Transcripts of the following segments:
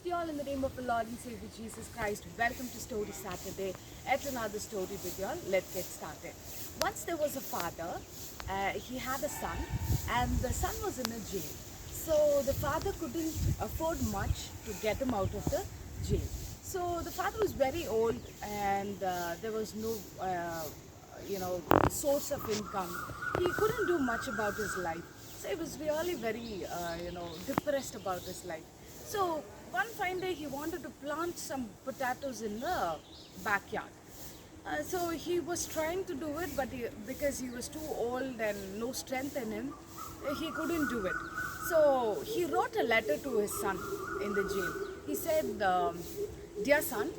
you all in the name of the Lord and Savior Jesus Christ. Welcome to Story Saturday. Yet another story with you all. Let's get started. Once there was a father, he had a son, and the son was in a jail. So the father couldn't afford much to get him out of the jail. So the father was very old, and there was no source of income. He couldn't do much about his life. So he was really very depressed about his life. So one fine day he wanted to plant some potatoes in the backyard. So he was trying to do it, but because he was too old and no strength in him, he couldn't do it. So he wrote a letter to his son in the jail. He said, "Dear son,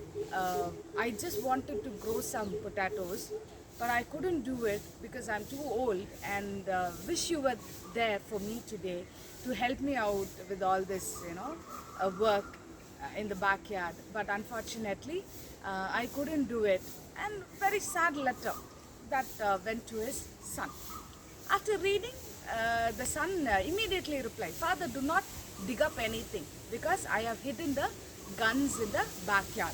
I just wanted to grow some potatoes, but I couldn't do it because I'm too old, and wish you were there for me today to help me out with all this, work in the backyard. But unfortunately, I couldn't do it." And very sad letter that went to his son. After reading, the son immediately replied, "Father, do not dig up anything because I have hidden the guns in the backyard."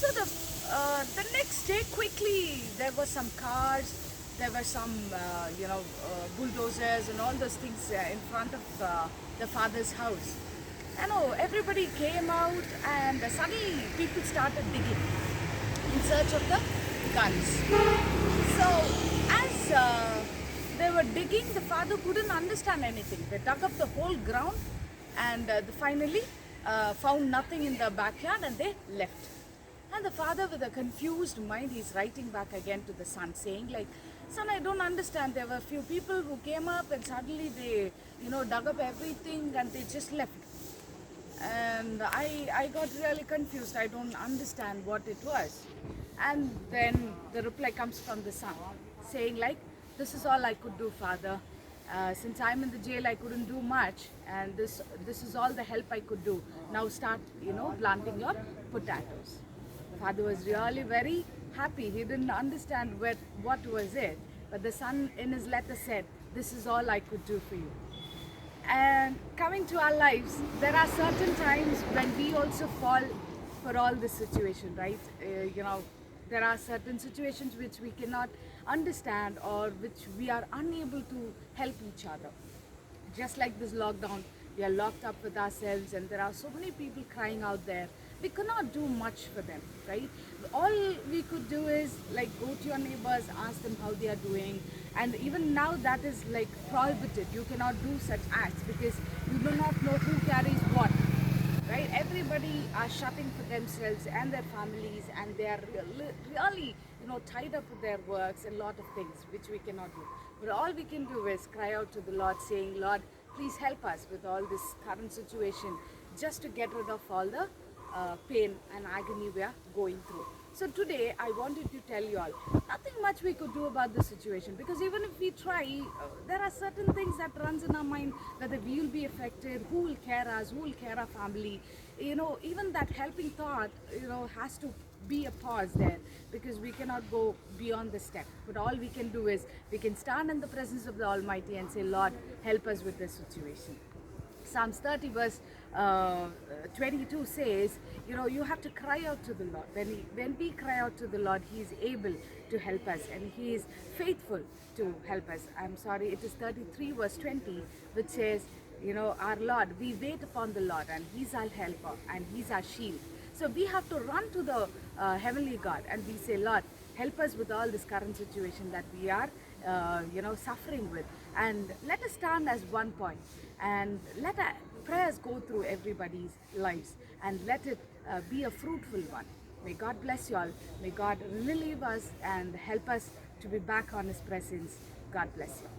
So the next day, quickly, there were some cars, there were some bulldozers and all those things in front of the father's house. Everybody came out, and suddenly people started digging in search of the guns. So as they were digging, the father couldn't understand anything. They dug up the whole ground, and finally found nothing in the backyard, and they left. And the father, with a confused mind, he's writing back again to the son, saying like, "Son, I don't understand. There were a few people who came up, and suddenly they, dug up everything, and they just left. And I got really confused. I don't understand what it was." And then the reply comes from the son, saying like, "This is all I could do, father. Since I'm in the jail, I couldn't do much, and this is all the help I could do. Now start, planting your potatoes." The father was really very happy. He didn't understand what was it, but the son in his letter said, "This is all I could do for you." And coming to our lives, there are certain times when we also fall for all this situation, right? There are certain situations which we cannot understand, or which we are unable to help each other. Just like this lockdown, we are locked up with ourselves, and there are so many people crying out there. We cannot do much for them, right? All we could do is like go to your neighbors, ask them how they are doing. And even now that is like prohibited. You cannot do such acts because you do not know who carries what, right? Everybody are shutting for themselves and their families, and they are really tied up with their works and a lot of things which we cannot do. But all we can do is cry out to the Lord, saying, "Lord, please help us with all this current situation, just to get rid of all the pain and agony we are going through." So today I wanted to tell you all, nothing much we could do about the situation, because even if we try, there are certain things that runs in our mind, whether we will be affected, who will care us, who will care our family. Even that helping thought, has to be a pause there, because we cannot go beyond the step. But all we can do is we can stand in the presence of the Almighty and say, "Lord, help us with this situation." Psalms 30 verse 22 says, you have to cry out to the Lord. When we cry out to the Lord, He is able to help us, and He is faithful to help us. I'm sorry, it is 33 verse 20, which says, our Lord, we wait upon the Lord, and He's our helper, and He's our shield. So we have to run to the Heavenly God, and we say, "Lord, help us with all this current situation that we are suffering with." And let us stand as one point, and let our prayers go through everybody's lives, and let it be a fruitful one. May God bless you all. May God relieve us and help us to be back on His presence. God bless you.